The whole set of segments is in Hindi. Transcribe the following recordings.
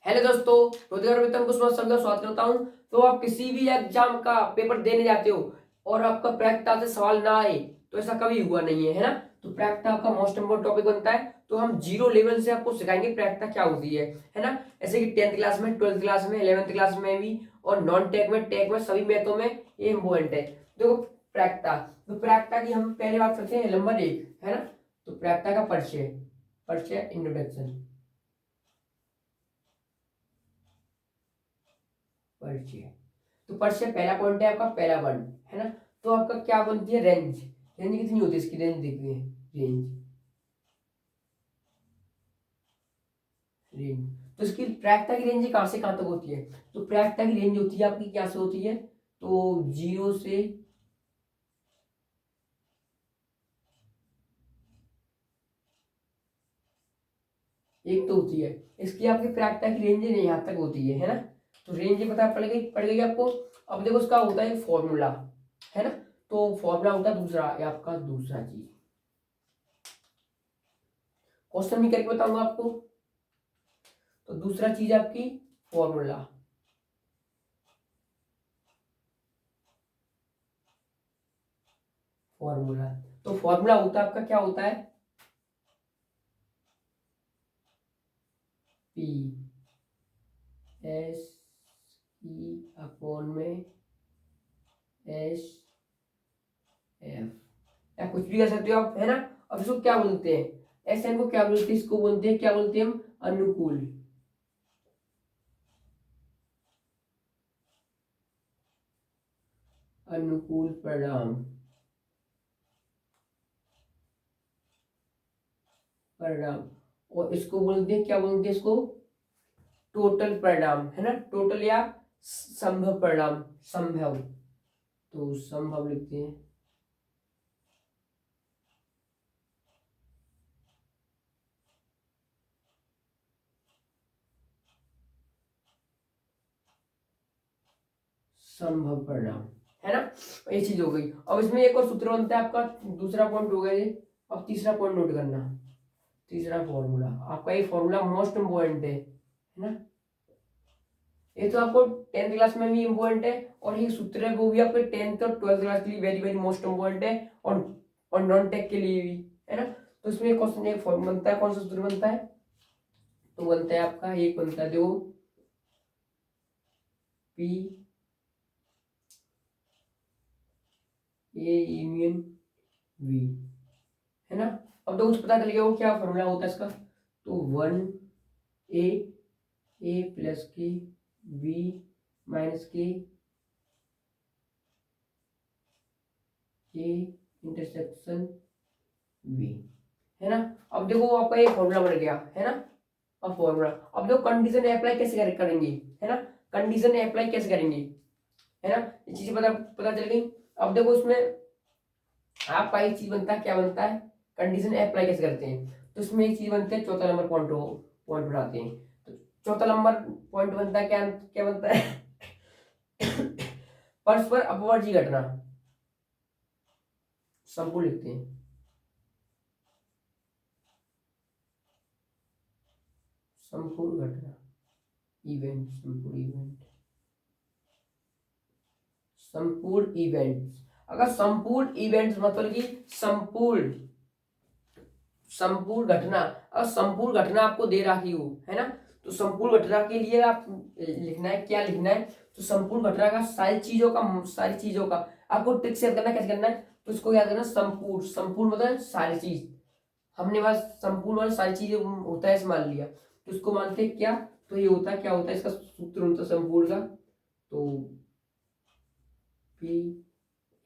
हेलो दोस्तों, रोजगार वेतन को सबका स्वागत करता हूं। तो आप किसी भी एग्जाम का पेपर देने जाते हो और आपका प्रायिकता से सवाल ना आए तो ऐसा कभी हुआ नहीं है ना। तो प्रायिकता आपका मोस्ट इम्पोर्टेंट टॉपिक बनता है। तो हम जीरो लेवल से आपको सिखाएंगे प्रायिकता क्या होती है ना। ऐसे कि 10th क्लास में, 12th क्लास में, 11th क्लास में भी, और नॉन टेक में, टेक में, सभी मैथों में ये इम्पोर्टेंट है। देखो प्रायिकता, तो प्रायिकता की हम पहले बात करते हैं नंबर 1, है ना। तो प्रायिकता का परिचय, परिचय इंट्रोडक्शन, परिचय। तो परिचय पहला पॉइंट है आपका, पहला वन, है ना। तो आपका क्या बनती है, रेंज। रेंज कितनी होती है इसकी, रेंज देखते हैं। Range, range. तो इसकी प्रायिकता की रेंज कहां से कहां तक होती है। तो प्रायिकता की रेंज होती है आपकी, क्या से होती है, तो 0 से, एक तो होती है। इसकी आपकी प्रायिकता की रेंज यहाँ तक होती है ना। तो रेंज पता पड़ गई आपको। अब देखो उसका होता है फॉर्मूला, है ना। तो फॉर्मूला होता है दूसरा, ये आपका दूसरा चीज, क्वेश्चन भी करके बताऊंगा आपको। तो दूसरा चीज आपकी फॉर्मूला, फॉर्मूला। तो फॉर्मूला होता है आपका, क्या होता है, पी एस ई अपॉन में एस एफ, या कुछ भी कर सकते हो आप, है ना। अब इसको क्या बोलते हैं, एस एन को क्या बोलते हैं, इसको बोलते हैं, क्या बोलते हैं हम, अनुकूल, अनुकूल परिणाम, परिणाम। और इसको बोलते हैं, क्या बोलते हैं इसको, टोटल परिणाम, है ना। टोटल या संभव परिणाम, संभव। तो संभव लिखते हैं, संभव परिणाम, है ना। ये चीज हो गई। अब इसमें एक और सूत्र बनता है आपका, दूसरा पॉइंट हो गया ये। अब तीसरा पॉइंट नोट करना, तीसरा फॉर्मूला आपका, ये फॉर्मूला मोस्ट इम्पोर्टेंट है ना। ये तो आपको 10th क्लास में भी इम्पोर्टेंट है, और ये सूत्र है वो भी आपके 10th और 12th क्लास के लिए वेरी वेरी मोस्ट इम्पोर्टेंट है, और नॉन टेक के लिए भी, है ना। तो इसमें क्वेश्चन एक फॉर्म बनता है, कौन सा सूत्र बनता है, तो बनता है आपका, एक बनता है देखो, पी ए यूनियन वी, है ना। अब तो कुछ पता चल गया वो क्या फॉर्मूला होता है इसका। तो 1 ए प्लस के बी माइनस के ए इंटरसेक्शन वी, है ना। अब देखो आपका ये फॉर्मूला बन गया, है ना। अब फॉर्मूला, अब देखो कंडीशन अप्लाई कैसे करेंगे, है ना। कंडीशन अप्लाई कैसे करेंगे, है ना। ये चीजें पता पता चल गई। अब देखो इसमें आपका एक चीज बनता है, क्या बनता है, कंडीशन अप्लाई कैसे करते हैं। तो इसमें एक चीज बनते हैं, चौथा नंबर पॉइंट पॉइंट बनाते हैं। तो चौथा नंबर पॉइंट बनता है, क्या क्या बनता है, परस्पर अपवर्ती घटना, संपूर्ण लिखते हैं, संपूर्ण घटना, इवेंट, संपूर्ण इवेंट, संपूर्ण इवेंट्स। अगर संपूर्ण इवेंट्स मतलब कि संपूर्ण, संपूर्ण घटना, अगर संपूर्ण घटना आपको दे रखी हो, है ना। तो संपूर्ण घटना के लिए आप लिखना है, क्या लिखना है, तो संपूर्ण घटना का सारी चीजों का, सारी चीजों का आपको ट्रिक से करना, कैसे करना है, तो इसको याद करना, संपूर्ण, संपूर्ण मतलब सारी चीज। हमने बस संपूर्ण वाली सारी चीजें होता है ऐसे मान लिया, तो इसको मानते हैं क्या, तो ये होता है, क्या होता है, इसका सूत्र होता है संपूर्ण का। तो पी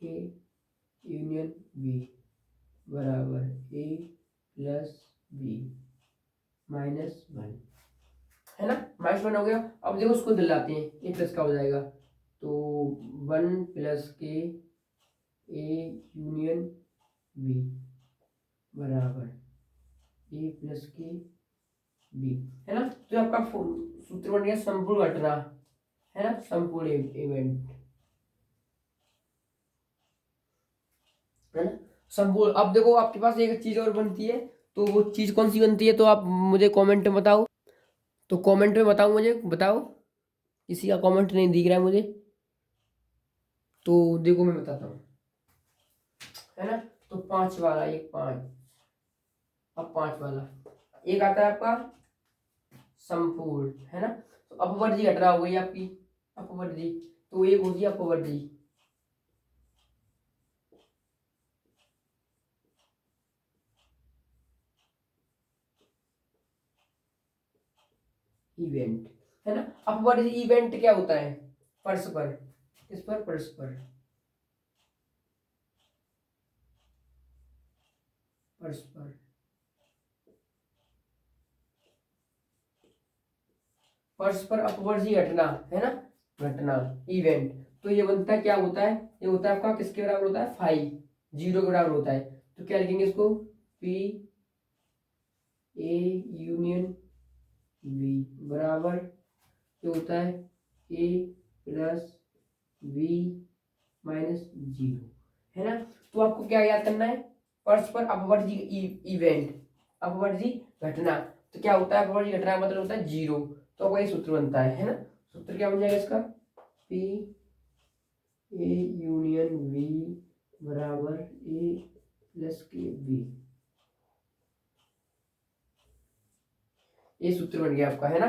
ए यूनियन बी बराबर ए प्लस बी माइनस वन, है ना। माइनस वन हो गया। अब देखो उसको दिलाते हैं, ए प्लस का हो जाएगा, तो 1 प्लस के ए यूनियन बी बराबर ए प्लस के बी, है ना। तो आपका सूत्र बन गया संपूर्ण घटना, है ना, संपूर्ण इवेंट, है ना, संपूर्ण। अब देखो आपके पास एक चीज और बनती है, तो वो चीज कौन सी बनती है, तो आप मुझे कमेंट में बताओ। तो कमेंट में बताओ, मुझे बताओ, किसी का कमेंट नहीं दिख रहा है मुझे, तो देखो मैं बताता हूँ, है ना। तो 5 वाला, एक 5, अब 5 वाला एक आता है आपका संपूर्ण, है ना। तो अपवर्जी घटना हो गई आपकी, अपवर्जी, तो एक होगी अपवर्जी, इवेंट, है ना। अपवर्ड इवेंट क्या होता है, परस्पर, किस पर, परस्पर, परस्पर, परस्पर अपवर्जी घटना, है ना, घटना, इवेंट। तो ये बनता है, क्या होता है, ये होता है आपका किसके बराबर होता है, 5, 0 के बराबर होता है। तो क्या लिखेंगे इसको, पी ए यूनियन बी बराबर जो होता है ए प्लस बी माइनस 0, है ना। तो आपको क्या याद करना है, परस्पर अपवर्जी इवेंट, अपवर्जी घटना। तो क्या होता है, अपवर्जी घटना का मतलब होता है 0। तो आपका ये सूत्र बनता है ना। सूत्र क्या बन जाएगा इसका, पी ए यूनियन बी बराबर ए प्लस के बी, ये सूत्र बन गया आपका, है ना।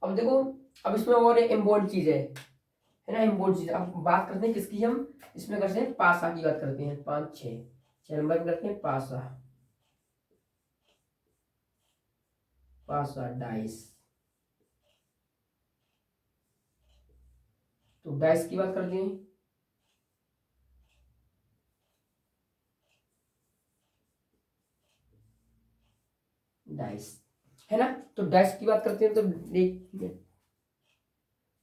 अब देखो, अब इसमें और इम्पोर्टेंट चीज है ना, इम्पोर्टेंट चीज। अब बात करते हैं किसकी, हम इसमें करते हैं पासा की बात करते हैं, 5 6 नंबर में करते हैं पासा, पासा डाइस। तो डाइस की बात करते हैं, डाइस, है ना। तो डाइस की बात करते हैं, तो देख,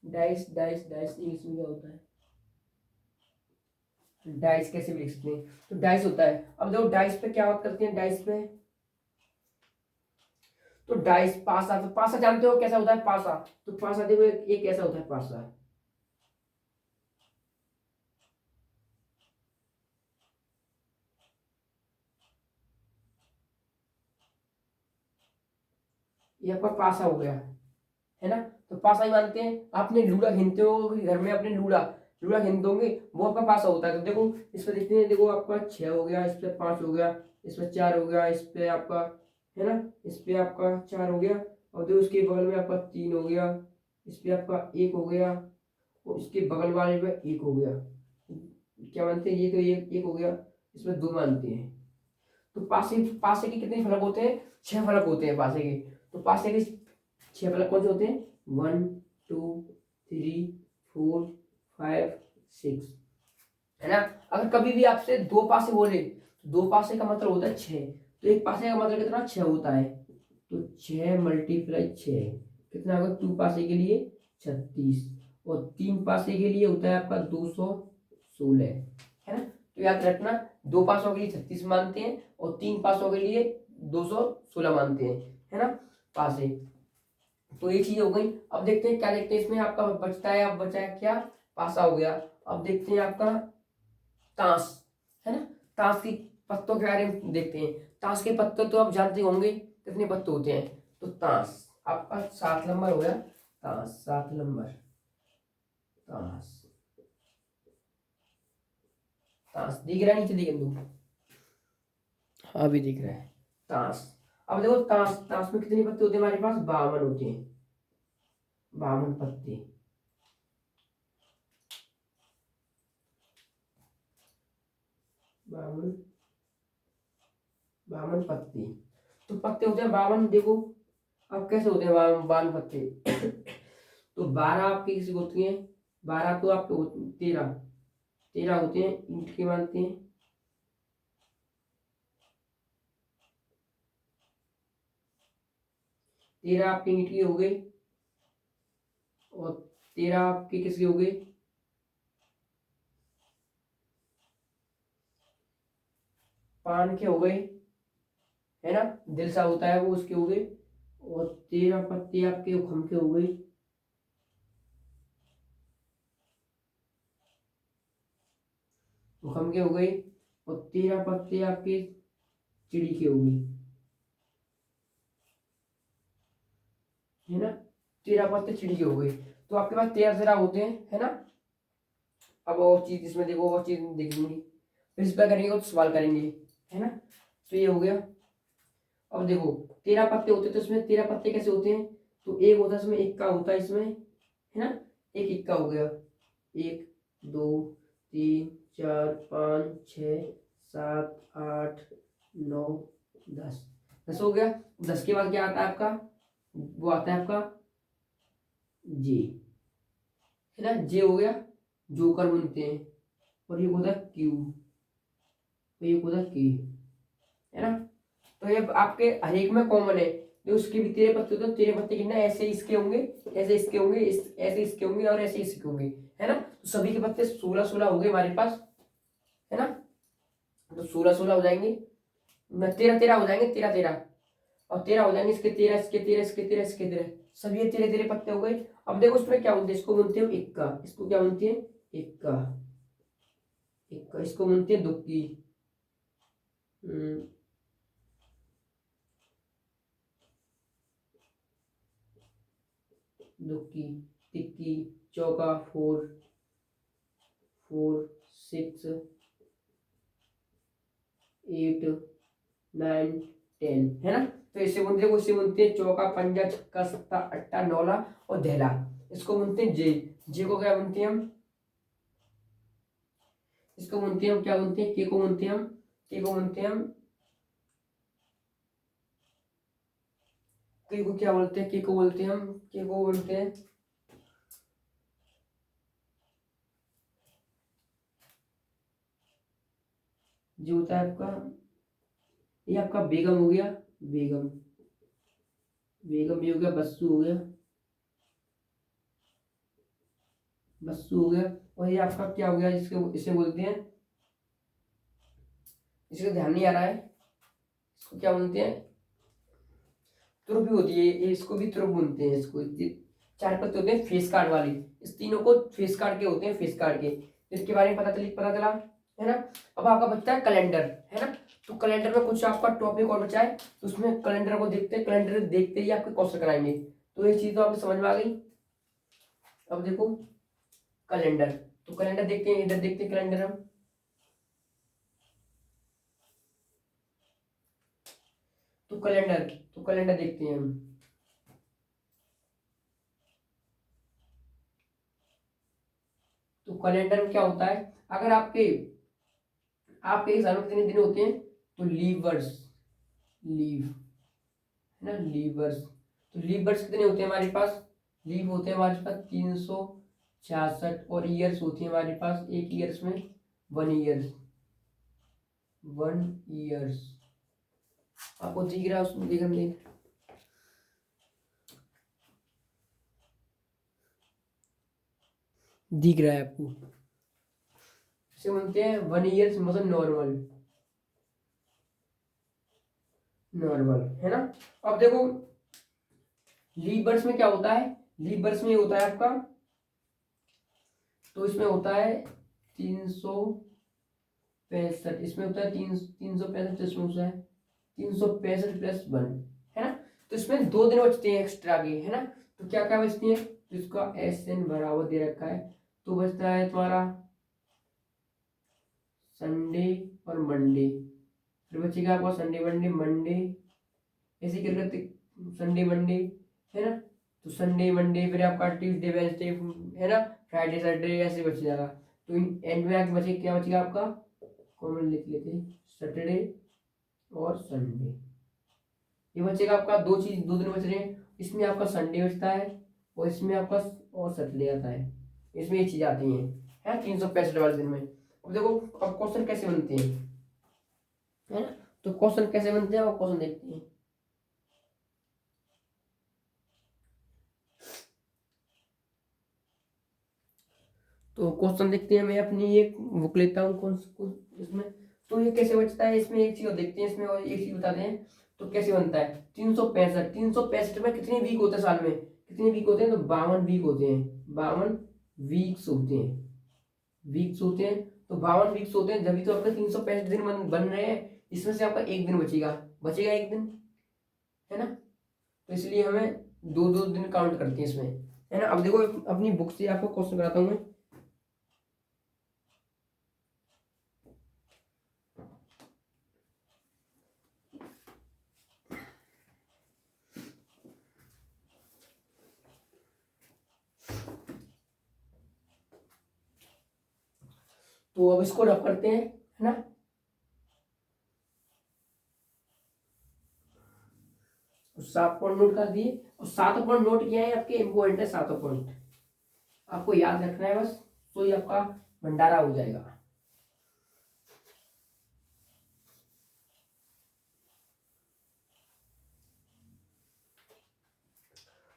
डाइस डाइस डाइस इंग्लिश में क्या होता है, डाइस कैसे भी लिख सकते हैं, तो डाइस होता है। अब देखो डाइस पे क्या बात करते हैं, डाइस पे, तो डाइस पासा, तो पासा जानते हो कैसा होता है पासा, तो पासा देखो एक कैसा होता है पासा, ये आपका पासा हो गया, है ना। तो पासा ही मानते हैं, आपने लूड़ा खेलते हो घर में, अपने लूड़ा लूड़ा खेलते होंगे, वो आपका पासा होता है। तो देखो इस पे देखते हैं, देखो आपका 6 हो गया, इस पे 5 हो गया, इस पे 4 हो गया, इस पे आपका, है ना, इस पे आपका 4 हो गया, और देखो उसके बगल में आपका 3 हो गया, इस पे आपका 1 हो गया, और इसके बगल वाले पे 1 हो गया। क्या मानते हैं, ये तो एक हो गया, इसमें 2 मानते हैं। तो पासे पासे के कितने फलक होते हैं, 6 फलक होते हैं पासे के। तो पासे के 6 फलक कौन से होते हैं, 1 2 3 4 5 6, है ना। अगर कभी भी आपसे 2 पासे बोले, तो 2 पासे का मतलब होता है 6, तो एक पासे का मतलब कितना, 6 होता है। तो 6 मल्टीप्लाई 6 कितना होगा, 2 पासे के लिए 36, और 3 पासे के लिए होता है आपका 216, है ना। तो याद रखना, 2 पासों के लिए 36 मानते हैं, और 3 पासों के लिए 216 मानते हैं, है ना, पासे। तो ये चीज हो गई। अब देखते हैं क्या, देखते हैं इसमें आपका बचता है, अब बचा है क्या, पासा हो गया। अब देखते हैं आपका ताश, है ना। ताश की पत्तों के बारे में देखते हैं। ताश के पत्ते तो आप जानते होंगे कितने पत्ते होते हैं। तो ताश आपका 7 नंबर हो गया, ताश 7 नंबर, ताश, ताश दिख रहा है नीचे, दिख दो, हाँ भी दिख रहा है, ताश। अब देखो ताश, ताश में कितने पत्ते होते हैं हमारे पास, 52 होते हैं, 52 पत्ते, 52, 52 पत्ते। तो पत्ते होते हैं 52, देखो अब कैसे होते हैं 52 पत्ते। तो 12 आपके किसी होती हैं, 12 तो आपके 13, 13 होते हैं ईंट के मानते हैं। तेरह आपके ईंट के हो गए, और 13 आपके किसके हो गए, पान के हो गए, है ना, दिल सा होता है वो, उसके हो गए। और 13 पत्ते आपके खम के हो गए, खम के हो गए। और 13 पत्ते आपके चिड़ी के हो गए, है ना, 13 पत्ते चिड़ी के हो गए, तो आपके पास 13 होते हैं, है ना। अब और चीज इसमें देखो, और चीज देखेंगे, फिर इस पर करेंगे तो सवाल करेंगे, है ना। तो ये हो गया। अब देखो 13 पत्ते होते, तो इसमें 13 पत्ते कैसे होते हैं, तो एक होता है इसमें, इक्का होता है इसमें, है ना, एक इक्का हो गया, 1 2 3 4 5 6 7 8 9 10, 10 हो गया। 10 के बाद क्या आता है आपका, वो आता है आपका जे, है ना, जे हो गया, जोकर बनते हैं, और ये होता है क्यू, तो ये होता है के, है ना। तो ये आपके हर एक में कॉमन है, जो उसके भी 13 पत्ते होते हैं, 13 पत्ते कितना, ऐसे इसके होंगे, ऐसे इसके होंगे, ऐसे इसके होंगे, और ऐसे इसके होंगे, है ना। तो सभी के पत्ते 16 हो गए हमारे पास, है ना। तो 16 हो जाएंगे, 13 हो जाएंगे, 13 और 13 हो जाएंगे, इसके 13 इसके 13 इसके 13 इसके 13, सब ये 13 पत्ते हो गए। अब देखो उसमें क्या बोलते हैं, इसको बोलते हैं इक्का, इसको क्या बोलते हैं, इक्का, इक्का, इसको बोलते हैं दुक्की, दुक्की, तिक्की, चौका, 4 4 6 8 9 10, है ना। तो इसे बोलते हैं, इसे बोलते हैं चौका, पंजा, छक्का, सत्ता, अट्टा, नौला और दहला, इसको बोलते हैं जे, जे को क्या बोलते हैं हम, इसको बोलते हैं हम, क्या बोलते हैं, के को बोलते हैं हम, के को बोलते हैं हम, के को क्या बोलते हैं, के को बोलते हैं हम, के को बोलते हैं, जो होता है आपका, ये आपका बेगम हो गया, बेगम, बेगम ये हो गया, बस्सू हो गया, बस्सू हो गया, और ये आपका क्या हो गया, जिसके इसे बोलते हैं, इसका ध्यान नहीं आ रहा है, इसको क्या बोलते हैं, तुरुप भी होती है ये, इसको भी तुरुप बोलते हैं, इसको 4 पत्ते होते हैं फेस कार्ड वाली, इस तीनों को फेस कार्ड के होते हैं, फेस कार्ड के, इसके बारे में पता चला, है ना। अब आपका बचता है कैलेंडर, है ना। तो कैलेंडर में कुछ आपका टॉपिक और बचा है, तो उसमें कैलेंडर को देखते हैं, कैलेंडर देखते ही आपके क्वेश्चन कराएंगे, तो ये चीज तो आपको समझ में आ गई। अब देखो कैलेंडर, तो कैलेंडर देखते हैं, इधर देखते हैं कैलेंडर हम, तो कैलेंडर देखते हैं हम, तो कैलेंडर में क्या होता है, अगर आपके आपके एग्जाम में कितने दिन होते हैं, तो लीवर्स, लीव, है ना, लीवर्स, तो लीवर्स कितने होते हैं हमारे पास, लीव होते हैं हमारे पास 366, और ईयर्स होती है हमारे पास, एक ईयर्स में 1 ईयर्स, 1 ईयर्स, आपको दिख रहा है उसमें, दिख रहा है आपको, इसे बोलते हैं 1 ईयर्स, मतलब नॉर्मल, नॉर्मल, है ना। अब देखो लीवर्स में क्या होता है, लीवर्स में होता है आपका, तो इसमें होता है 365, इसमें होता है 365, इसमें होता है 365 प्लस 1, है ना। तो इसमें 2 दिन बचते हैं एक्स्ट्रा के, है ना। तो क्या क्या बचती है, तो इसका SN बराबर दे रखा है, तो बचता है तुम्हारा संडे और मंडे, फिर बचेगा आपका संडे मंडे मंडे, ऐसे करके संडे मंडे, है ना। तो संडे मंडे, फिर आपका ट्यूसडे वेडनेसडे, है ना, फ्राइडे सैटरडे, ऐसे बच जाएगा। तो एंड में आके बचे, क्या बचेगा आपका, कॉमन लिख लेते हैं, सैटरडे और संडे, ये बचेगा आपका, 2 दिन बच रहे हैं, इसमें आपका संडे बचता है, और इसमें आपका और सैटरडे आता है, इसमें ये चीज आती है 365 वाले दिन में। अब देखो अब क्वेश्चन कैसे बनते हैं, है ना, तो क्वेश्चन कैसे बनते हैं, और क्वेश्चन देखते हैं। तो क्वेश्चन देखते हैं, मैं अपनी एक बुक लेता हूँ कौन इसमें, तो ये कैसे बचता है, इसमें एक चीज और देखते हैं, इसमें और एक चीज बताते हैं, तो कैसे बनता है 365 में कितने वीक होते हैं साल में, कितने वीक होते हैं, तो 52 वीक होते हैं, 52 वीक्स होते हैं, वीक्स होते हैं, तो 52 वीक्स होते हैं, जब तो आपके 365 दिन बन रहे हैं, इसमें से आपका एक दिन बचेगा, एक दिन, है ना। तो इसलिए हमें दो दो दिन काउंट करती है इसमें, है ना। अब देखो अपनी बुक से आपको क्वेश्चन कराता हूँ मैं। तो अब इसको रफ करते हैं, है ना। तो 7 पॉइंट नोट कर दिए, और 7 पॉइंट नोट किया है आपके इम्पोर्टेंट है, 7 पॉइंट आपको याद रखना है बस, तो ये आपका भंडारा हो जाएगा।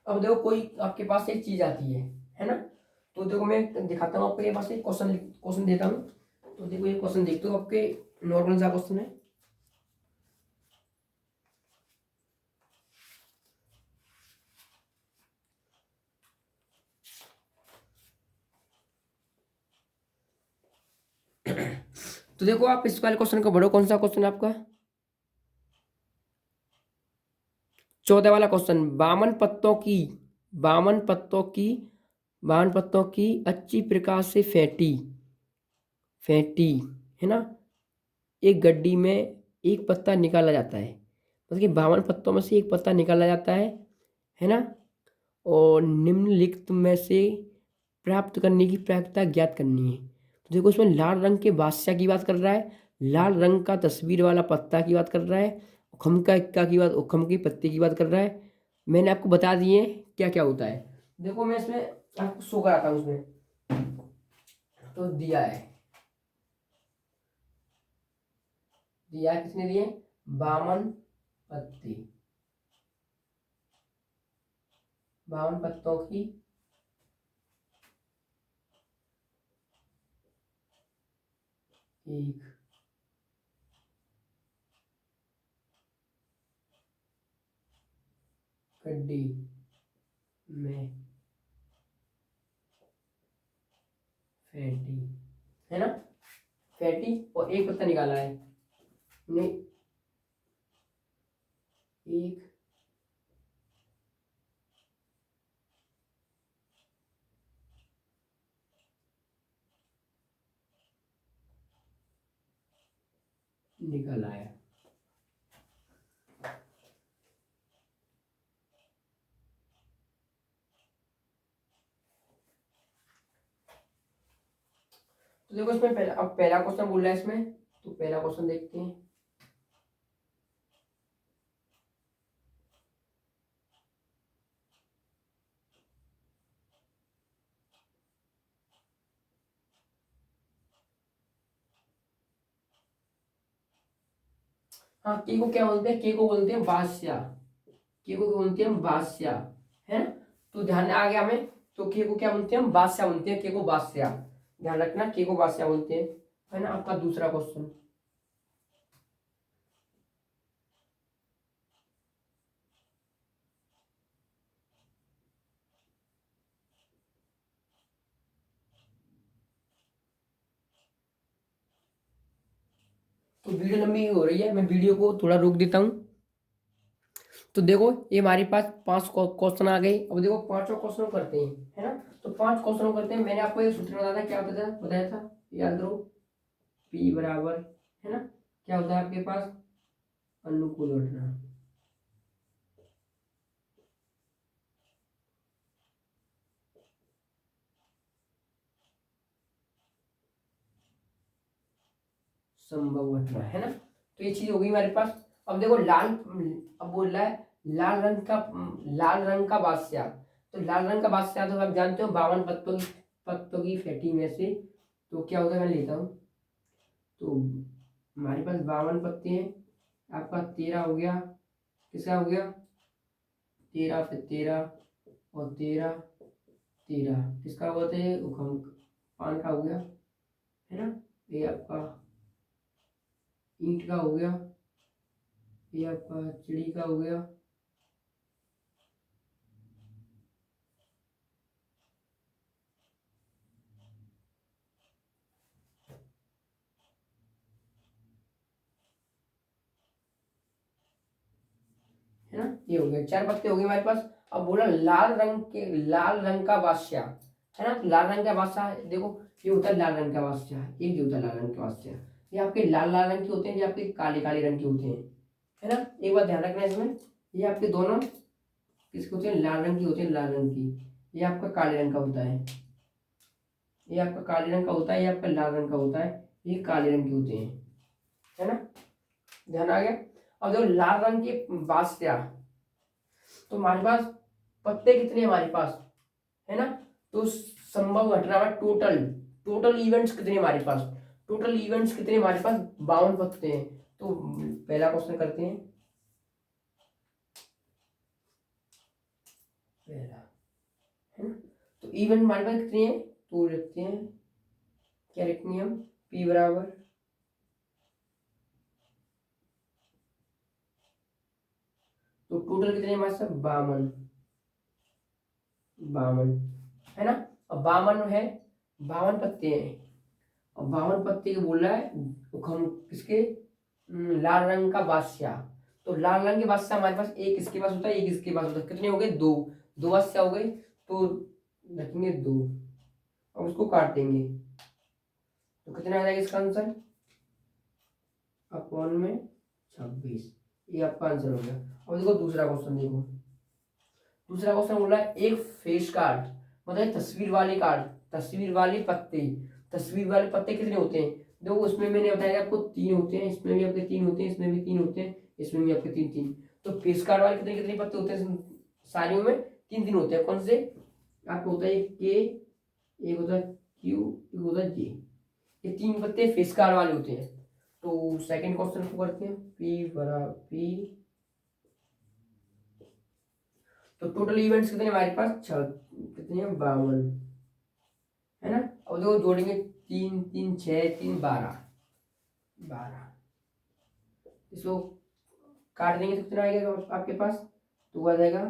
अब देखो कोई आपके पास एक चीज आती है ना। तो देखो मैं दिखाता हूँ आपको, ये पास एक क्वेश्चन क्वेश्चन देता हूँ। तो देखो ये क्वेश्चन देखते हो आपके, नॉर्मल सा क्वेश्चन है। तो देखो आप इस वाले क्वेश्चन को पढ़ो, कौन सा क्वेश्चन है आपका, 14 वाला क्वेश्चन। बावन पत्तों की बावन पत्तों की अच्छी प्रकार से फेंटी, है ना, एक गड्डी में एक पत्ता निकाला जाता है, मतलब कि 52 पत्तों में से एक पत्ता निकाला जाता है ना। और निम्नलिखित में से प्राप्त करने की प्रक्रिया ज्ञात करनी है। तो देखो इसमें लाल रंग के बादशाह की बात कर रहा है, लाल रंग का तस्वीर वाला पत्ता की बात कर रहा है, उखम का इक्का की बात, उखम की पत्ती की बात कर रहा है। मैंने आपको बता दिए क्या क्या होता है। देखो मैं इसमें आपको शो कराता हूँ उसमें। तो दिया किसने दिए, 52 पत्ते, 52 पत्तों की एक गड्डी में फेंटी, है ना, फेंटी और एक पत्ता निकाला है, ने एक निकल आया। तो देखो इसमें पहला, अब पहला क्वेश्चन बोल रहा है इसमें, तो पहला क्वेश्चन देखते हैं। हाँ, के को क्या बोलते हैं, के को बोलते हैं बादशाह, के को बोलते हैं बादशाह, है ना। तो ध्यान आ गया हमें। तो के को क्या बोलते हैं, हम बादशाह बोलते हैं, के को बादशाह, ध्यान रखना, के को बादशाह बोलते हैं, है ना। आपका दूसरा क्वेश्चन, तो वीडियो लंबी हो रही है, मैं वीडियो को थोड़ा रोक देता हूँ। तो देखो ये हमारे पास 5 क्वेश्चन आ गए। अब देखो पांचों क्वेश्चन करते हैं, है ना। तो 5 क्वेश्चन करते हैं। मैंने आपको एक सूत्र बताया था, क्या बताया था, याद करो, P बराबर, है ना, क्या होता है आपके पास, अनुकूल घटना, संभव घटना, है ना। तो ये चीज हो गई हमारे पास। अब देखो अब बोल रहा है लाल रंग का बादशाह। तो लाल रंग का बादशाह तो आप जानते हो 52 पत्तों की फेटी में से, तो क्या होता है, मैं लेता हूँ। तो हमारे पास 52 पत्ते हैं, आपका 13 हो गया, किसका हो गया, 13, फिर 13 और 13, 13 किसका हुआ था, ये पान का हो गया, है ना। ये आपका ईंट का हो गया, ये आपका चिड़ी का हो गया, है ना, ये हो गया, 4 पत्ते हो गए हमारे पास। अब बोला लाल रंग का बादशाह, है ना। लाल रंग का बादशाह देखो, ये होता है लाल रंग का बादशाह, एक जो होता है लाल रंग का बादशाह, ये आपके लाल लाल रंग के होते हैं, ये आपके काले काले रंग के होते हैं, है ना। एक बात ध्यान रखना इसमें, ये आपके दोनों किसके होते हैं, लाल रंग की होते हैं, लाल रंग की। ये आपका काले रंग का होता है, ये आपका काले रंग का होता है, ये आपका लाल रंग का होता है, ये काले रंग के होते हैं, है ना। ध्यान आ गया। अब देखो लाल रंग के बादशाह, तो हमारे पास पत्ते कितने हमारे पास, है ना। तो संभव घटना में टोटल इवेंट्स कितने हमारे पास, टोटल इवेंट्स कितने हमारे पास, 52 पत्ते हैं। तो पहला क्वेश्चन करते हैं, पहला, है ना। तो इवेंट हमारे पास कितने हैं, तो लिखते हैं, क्या लिखेंगे हम, P बराबर, तो टोटल कितने हमारे साथ, 52, है ना। अब 52 है, 52 पत्ते हैं, और 52 पत्ते के बोल रहा है हम किसके, लाल रंग का बादशाह। तो लाल रंग के बादशाह हमारे पास एक इसके पास होता है, एक इसके पास होता है, कितने हो गए, दो, दो बादशाह हो गए, तो रखेंगे 2, अब उसको काट देंगे, तो कितना आ जाएगा इसका आंसर, अपॉन में 26, ये आपका आंसर हो गया। अब देखो दूसरा क्वेश्चन, देखो दूसरा क्वेश्चन बोल रहा है एक फेस कार्ड, मतलब तस्वीर वाले कार्ड, तस्वीर वाले पत्ते, तस्वीर वाले पत्ते कितने होते हैं, देखो उसमें मैंने बताया आपको 3 होते हैं, इसमें भी आपके 3 होते हैं, इसमें भी 3 होते हैं, इसमें भी आपके 3 3। तो फेस कार्ड वाले कितने कितने पत्ते होते हैं, सारियों में 3 3 होते हैं। कौन से, आपको होता है के, एक होता है क्यू, एक होता है जे, ये 3 पत्ते फेस कार्ड वाले होते हैं। तो सेकंड क्वेश्चन को करते हैं, पी बराबर पी, तो टोटल इवेंट्स कितने हमारे पास, कितने हैं, 52, है ना। अब देखो जोड़ेंगे, 3 3 6 3 12, इसको काट देंगे तो कितना आएगा आपके पास, तो आ जाएगा,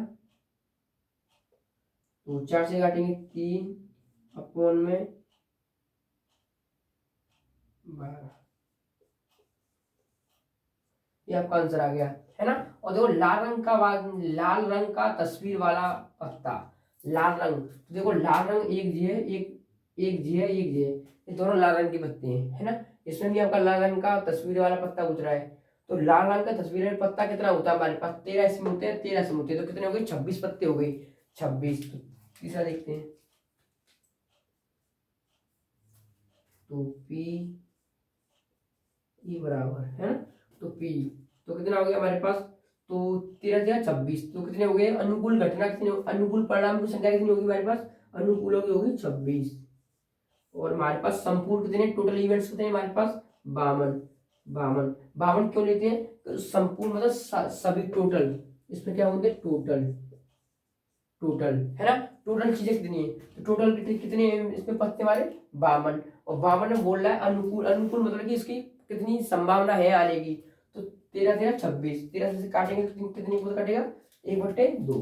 तो 4 से काटेंगे 3 अपॉन में 12, ये आपका आंसर आ गया, है ना। और देखो लाल रंग का तस्वीर वाला पत्ता, लाल रंग, तो देखो लाल रंग एक जी है, एक जी है, एक जी है, ये दोनों लाल रंग के पत्ते हैं, है ना। इसमें भी आपका लाल रंग का तस्वीर वाला पत्ता गुजरा है। तो लाल रंग का तस्वीर वाला पत्ता कितना होता है हमारे पास, 13 इसमें होते हैं, 13 इसमें होते हैं, तो कितने हो गए, 26 पत्ते हो गए, 26। तो तीसरा देखते हैं, तो पी ई बराबर, है ना, तो पी, तो कितना हो गया हमारे पास, तो 13 26, तो कितने हो गए, अनुकूल घटना कितने, अनुकूल परिणाम की संख्या कितनी होगी हमारे पास, अनुकूलों की होगी 26। और हमारे पास संपूर्ण कितने, टोटल इवेंट्स कितने हमारे पास, 52, 52 क्यों लेते हैं, तो संपूर्ण मतलब सभी टोटल, इसमें क्या होंगे, टोटल, है ना। टोटल चीजें कितनी है, तो टोटल कितने इसमें पत्ते हमारे, 52, और 52 में बोल रहा है अनुकूल, अनुकूल मतलब कि इसकी कितनी संभावना है आने की, तो 13 13 26, 13 से काटेंगे तो कितनी पद कटेगा, 1/2,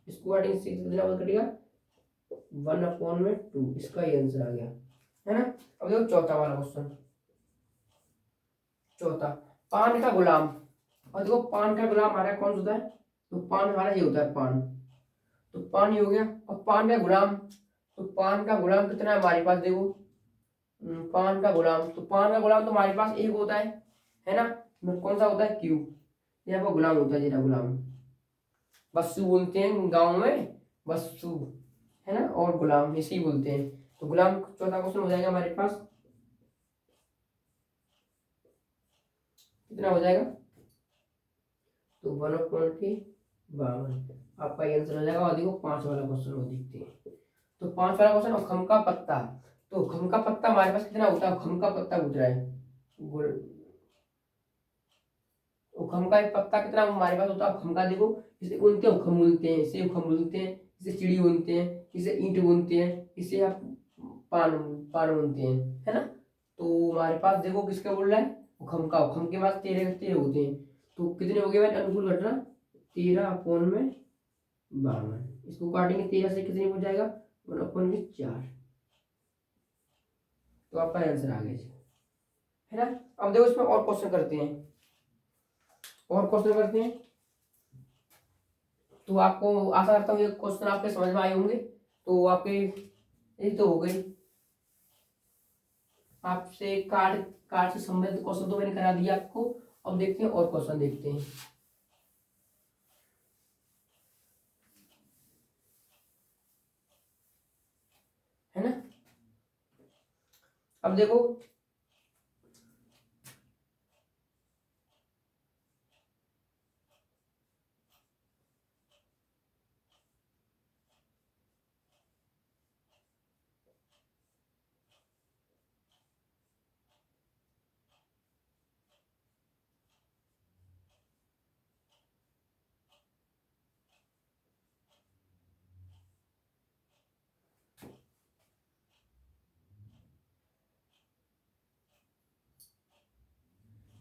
इसको काटेंगे कितना पद कटेगा, 1/2, इसका ही आंसर आ गया, है ना। अब देखो चौथा वाला क्वेश्चन, चौथा, पान का गुलाम, और देखो पान का गुलाम हमारा कौन सा होता है, तो पान हमारा ये होता है पान, तो पान ही हो गया। और पान का गुलाम, तो पान का गुलाम कितना है हमारे पास, देखो पान का गुलाम, तो पान का गुलाम तो हमारे पास एक होता है ना, कौन सा होता है, क्यू, ये आपका गुलाम होता है, जीरा गुलाम, बस्सू बोलते हैं गांव में, बस्सू, है ना, और गुलाम इसी बोलते हैं। तो गुलाम चौथा क्वेश्चन हो जाएगा हमारे पास, कितना हो जाएगा, तो 1/52, आपका ये आंसर हो जाएगा। और देखो 5 वाला क्वेश्चन वो देखते हैं, तो 5 वाला क्वेश्चन, और खम का पत्ता, तो खम का पत्ता हमारे पास कितना होता है, खम का पत्ता गुजरा है, तो खम का एक पत्ता कितना हमारे पास होता है, खम का देखो, इसे उनते उखम बोलते हैं, इसे उखम बोलते हैं, इसे चिड़ी बोलते हैं, इसे ईंट बोलते हैं, इसे आप पान पान बोलते हैं, है ना। तो हमारे पास देखो किसका बोल रहा है, उखम का, उखम के पास 13 13 होते हैं, तो कितने हो गए भाई अनुकूल घटना, 13/52, इसको काटेंगे 13 से कितने हो जाएगा, 1/4, तो आपका आंसर आ गया, है ना। अब देखो इसमें और क्वेश्चन करते हैं, और क्वेश्चन करते हैं, तो आपको आशा करता हूँ ये क्वेश्चन आपके समझ में आए होंगे। तो आपके ये तो हो गई आपसे कार्ड कार्ड से संबंधित क्वेश्चन तो मैंने करा दिया आपको। अब देखते हैं और क्वेश्चन देखते हैं, है ना। अब देखो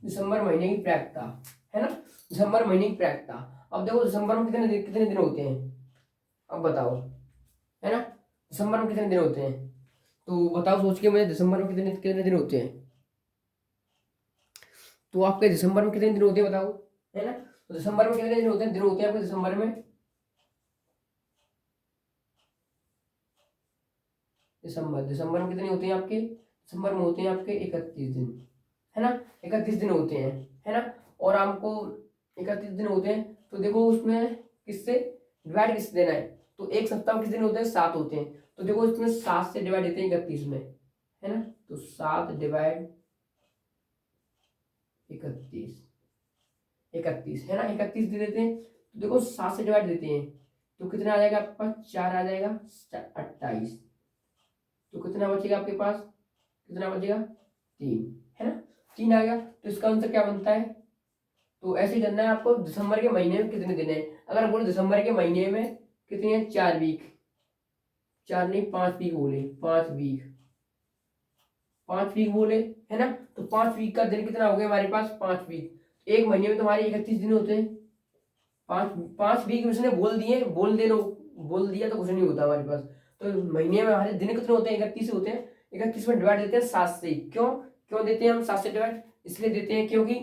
दिसंबर महीने की प्रायिकता, है ना, दिसंबर महीने की प्रायिकता। अब देखो दिसंबर में कितने दिन होते हैं, अब बताओ, है ना, दिसंबर में कितने दिन होते हैं, तो बताओ सोच के मुझे, दिसंबर में कितने कितने दिन होते हैं। तो आपके दिसंबर में कितने दिन होते हैं बताओ, है ना। तो दिसंबर में कितने दिन होते हैं आपके दिसंबर में। दिसंबर में कितने होते हैं आपके, दिसंबर में होते हैं आपके 31 दिन, है ना, 31 दिन होते हैं, है ना। और आपको 31 दिन होते हैं, तो देखो उसमें किससे डिवाइड किससे देना है, तो एक सप्ताह में कितने दिन होते हैं, 7 होते हैं। तो देखो इसमें 7 से डिवाइड देते हैं 31 में, है ना। तो 7 डिवाइड 31, 31 है ना, 31 दे देते हैं। तो देखो 7 से डिवाइड देते हैं, तो कितना आ जाएगा आपके पास, 4 आ जाएगा, 28। तो कितना बचेगा आपके पास, कितना बचेगा, 3, है ना, 3 आ गया। तो इसका आंसर क्या बनता है, तो ऐसे ही करना है आपको, दिसंबर के महीने में कितने दिन है। अगर बोले दिसंबर के महीने में कितने हैं, 4 वीक, 4 नहीं 5 वीक बोले, 5 वीक, 5 वीक बोले, है ना। तो 5 वीक का दिन कितना हो गया हमारे पास, 5 वीक। एक महीने में तुम्हारे 31 दिन होते हैं, 5 वीक उसने बोल दिए, बोल दे लो, बोल दिया तो कुछ नहीं होता हमारे पास। तो महीने में हमारे दिन कितने होते हैं, 31 होते हैं। 31 में डिवाइड देते हैं 7 से, क्यों क्यों देते हैं हम 7 से डिवाइड, इसलिए देते हैं क्योंकि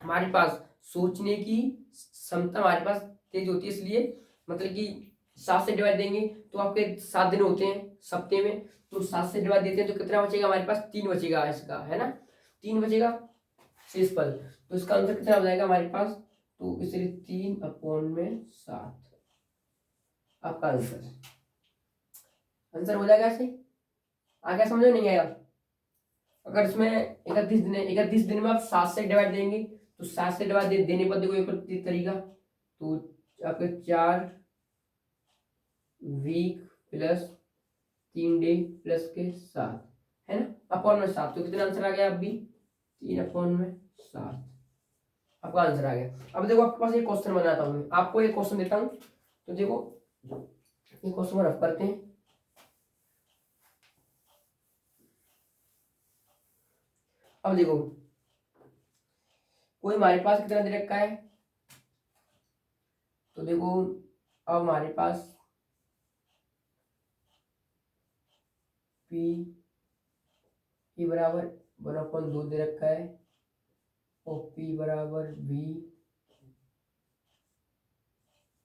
हमारे पास सोचने की क्षमता हमारे पास तेज होती है, इसलिए मतलब कि 7 से डिवाइड देंगे तो आपके 7 दिन होते हैं सप्ते में, तो 7 से डिवाइड देते हैं तो कितना बचेगा हमारे पास, 3 बचेगा इसका, है ना, 3 बचेगा शेष पद। तो इसका आंसर कितना हो जाएगा हमारे पास, तो इसलिए 3/7 आपका आंसर, आंसर हो जाएगा ऐसे। आगे समझ में नहीं आएगा, अगर इसमें 31 दिन है, 31 दिन में आप 7 से डिवाइड देंगे, तो 7 से डिवाइड देने पर देखो एक तरीका, तो आपके 4 वीक प्लस 3 डे प्लस के 7, है ना, अपॉन में 7। तो कितना आंसर आ गया, आप भी 3/7 आपका आंसर आ गया। अब देखो आपके पास एक क्वेश्चन बनाता हूँ मैं, आपको एक क्वेश्चन देता हूँ, तो देखो ये क्वेश्चन रफ करते हैं। अब देखो कोई हमारे पास कितना दे रखा है, तो देखो अब हमारे पास P E बराबर 1/2 दे रखा है, और P बराबर V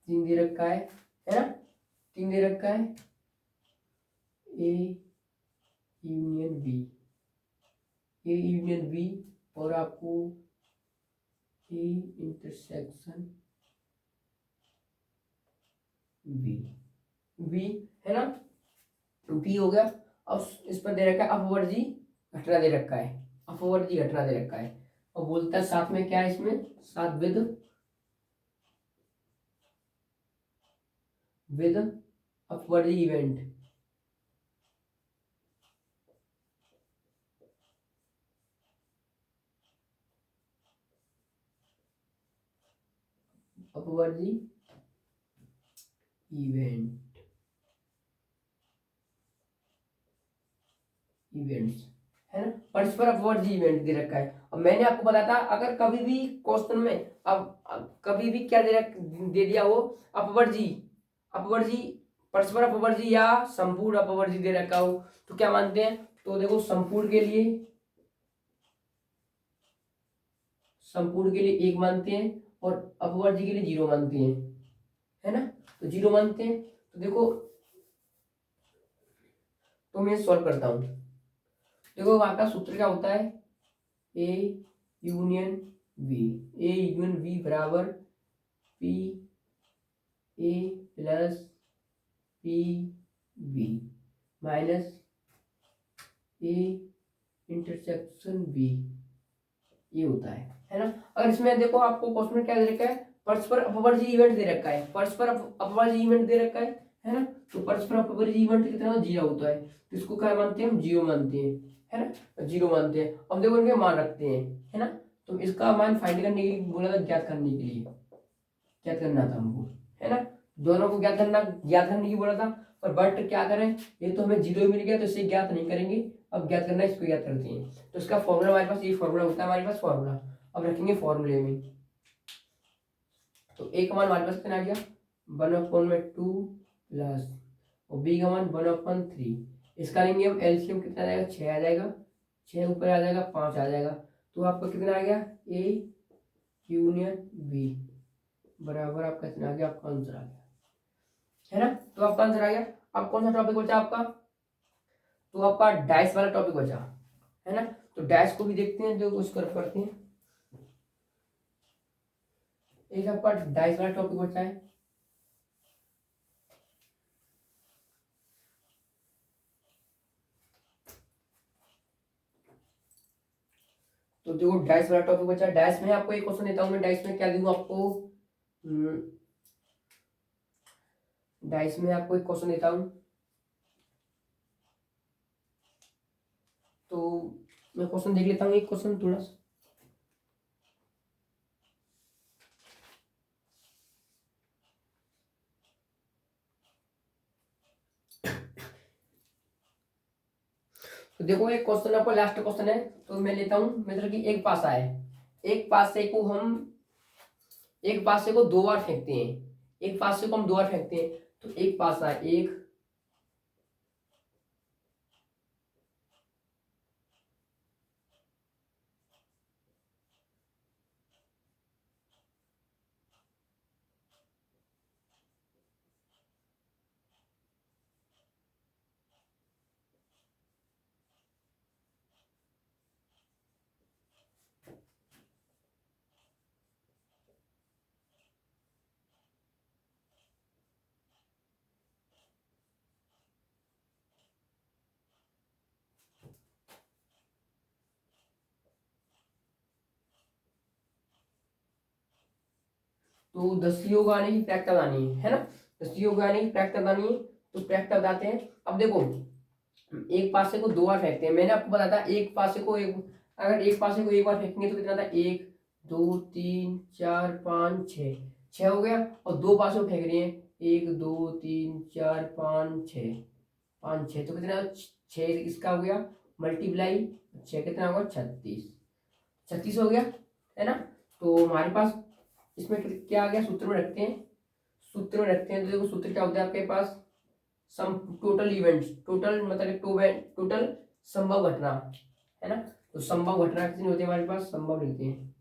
3 दे रखा है ना, 3 दे रखा है, A union B, A union B, और आपको A इंटरसेक्शन B, B है ना, B हो गया। अब इस पर दे रखा है अपवर्जी घटना दे रखा है, अपवर्जी घटना दे रखा है, और बोलता है साथ में क्या है, इसमें साथ विद अपवर्जी इवेंट, अपवर्जी इवेंट, इवेंट्स, है ना, परस्पर अपवर्जी इवेंट दे रखा है। और मैंने आपको बताया था अगर कभी भी क्वेश्चन में अब कभी भी क्या दे दिया हो, अपवर्जी, अपवर्जी, परस्पर अपवर्जी या संपूर्ण अपवर्जी दे रखा हो, तो क्या मानते हैं, तो देखो संपूर्ण के लिए, संपूर्ण के लिए 1 मानते हैं, और अपवर्जी के लिए 0 मानते हैं, है ना। तो 0 मानते हैं। तो देखो, तो मैं सॉल्व करता हूँ। देखो आपका सूत्र क्या होता है, A union B. A union B बराबर P A plus P B minus A intersection B, ये होता है ना। अगर इसमें देखो आपको क्वेश्चन में क्या दे रखा है, परस्पर अपवर्जी इवेंट दे रखा है, परस्पर अपवर्जी इवेंट दे रखा है ना। तो परस्पर अपवर्जी इवेंट कितना जीरो होता है, तो इसको क्या मानते हैं हम, जीरो मानते हैं, है ना, जीरो मानते हैं। अब देखो इनके मान रखते हैं, है ना। तो इसका मान फाइंड करने के लिए बोला था, ज्ञात करने के लिए, ज्ञात करना था हमको, है ना। दोनों को ज्ञात करने की बोला था। और बट क्या करें, ये तो हमें जीरो मिल गया, तो इसे ज्ञात नहीं करेंगे। अब ज्ञात करना है, इसको ज्ञात करते हैं। तो इसका फॉर्मूला हमारे पास, ये फॉर्मूला होता है हमारे पास फॉर्मूला। अब रखेंगे फॉर्मूले में। तो ए का मान हमारे पास कितना आ गया, 1/2 प्लस, और बी का मान 1/3। इसका लेंगे हम एलसीएम, कितना आ जाएगा, 6 आ जाएगा, 6 ऊपर आ जाएगा, 5 आ जाएगा। तो आपका कितना आ गया, ए यूनियन बी बराबर आपका कितना आ गया, आपका आंसर आ गया, है ना। तो आपका आंसर आ गया। अब कौन सा टॉपिक बचा आपका, तो आपका डैश वाला टॉपिक बचा, है ना। तो डैश को भी देखते हैं, जो कुछ कर करते हैं। एक आपका डैश वाला टॉपिक बचा है। तो देखो डैश वाला टॉपिक बचा है। डैश में आपको एक क्वेश्चन देता हूँ मैं, डैश में क्या दूंगा आपको, डैश में आपको एक क्वेश्चन देता हूँ। तो मैं क्वेश्चन देख लेता हूँ, एक क्वेश्चन थोड़ा सा। तो देखो एक क्वेश्चन आपको, लास्ट क्वेश्चन है, तो मैं लेता हूँ। मतलब कि एक पासा है, एक पासे को हम, एक पासे को 2 बार फेंकते हैं, एक पासे को हम 2 बार फेंकते हैं। तो एक पासा है, एक, तो 10 योग आने की प्रैक्टिस आनी है ना, 10 योग आने की प्रैक्टिस आनी है। तो प्रैक्टिस बताते हैं। अब देखो, एक पासे को 2 बार फेंकते हैं, मैंने आपको बताया था एक पासे को एक, अगर एक पासे को एक बार फेंकेंगे तो कितना था, 1 2 3 4 5 6, 6 हो गया। और 2 पासे को फेंक रहे हैं, 1 2 3 4 5 6, 5 6, तो कितना, 6 इसका हो गया मल्टीप्लाई 6, कितना होगा, 36, 36 हो गया, है ना। तो हमारे पास इसमें क्या आ गया, सूत्र में रखते हैं, सूत्र में रखते हैं। तो देखो सूत्र क्या होता है आपके पास, सम टोटल इवेंट्स, टोटल मतलब टोटल संभव घटना, है ना। तो संभव घटना कितनी होती है हमारे पास, संभव लिखते हैं,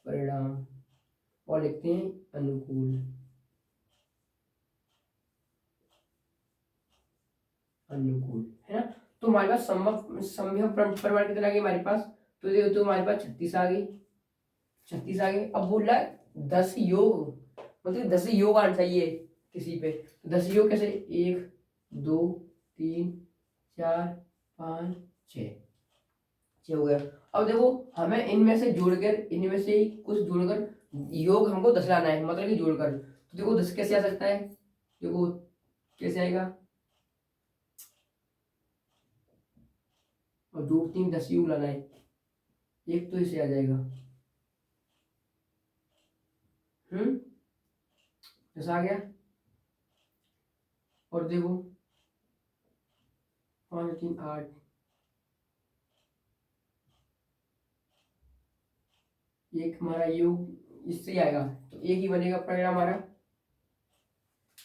परिणाम, और लिखते हैं अनुकूल, अनुकूल, है ना। तो हमारे पास संभव संभव परिमाण कितना आ गया हमारे पास, तो देखो तो हमारे पास 36 आ गई, 36 आ गई। अब बोल रहा है 10 योग, मतलब 10 योग आना चाहिए किसी पे। तो 10 योग कैसे, 1 2 3 4 5 6, 6 हो गया। अब देखो हमें इनमें से जोड़कर, इनमें से ही कुछ जोड़कर योग हमको 10 लाना है, मतलब कि जोड़कर। तो देखो 10 कैसे आ सकता है, देखो कैसे आएगा, और दो 3 10 योग लाना है, एक तो इसे आ जाएगा, 10 आ गया। और देखो 5 3 8, एक हमारा योग इससे ही आएगा, तो एक ही बनेगा परिणाम हमारा।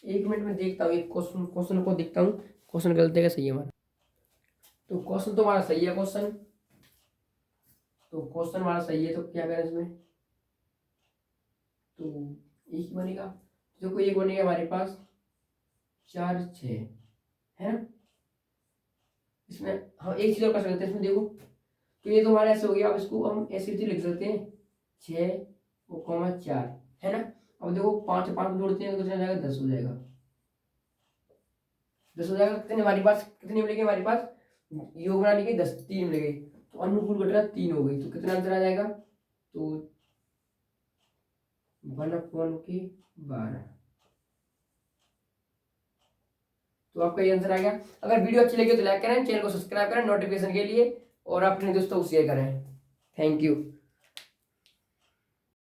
1 मिनट में देखता हूँ, एक क्वेश्चन को देखता हूँ, क्वेश्चन गलत है क्या सही है हमारा। तो क्वेश्चन तो हमारा सही है, क्वेश्चन हमारा सही है, तो क्या करें इसमें, तो एक ही बनेगा। देखो एक बनेगा हमारे पास 4 6 है ना। इसमें हम एक चीज और कर सकते हैं इसमें, देखो तो ये तो हमारा ऐसे हो गया। अब इसको हम ऐसे भी लिख सकते हैं 6 और 4 है ना। अब देखो 5 5 जोड़ते हैं तो कितना जाएगा, 10 हो जाएगा। 10 हो जाएगा। कितने हमारे पास, कितनी मिलेगी हमारे पास, योग बनाने की 10 3 मिल गई, तो अनुकूल घटना 3 हो गई, तो कितना आंसर आ जाएगा, तो 1/12। तो आपका ये आंसर आ गया। अगर वीडियो अच्छी लगी तो लाइक करें, चैनल को सब्सक्राइब करें नोटिफिकेशन के लिए, और अपने दोस्तों को शेयर करें। Thank you.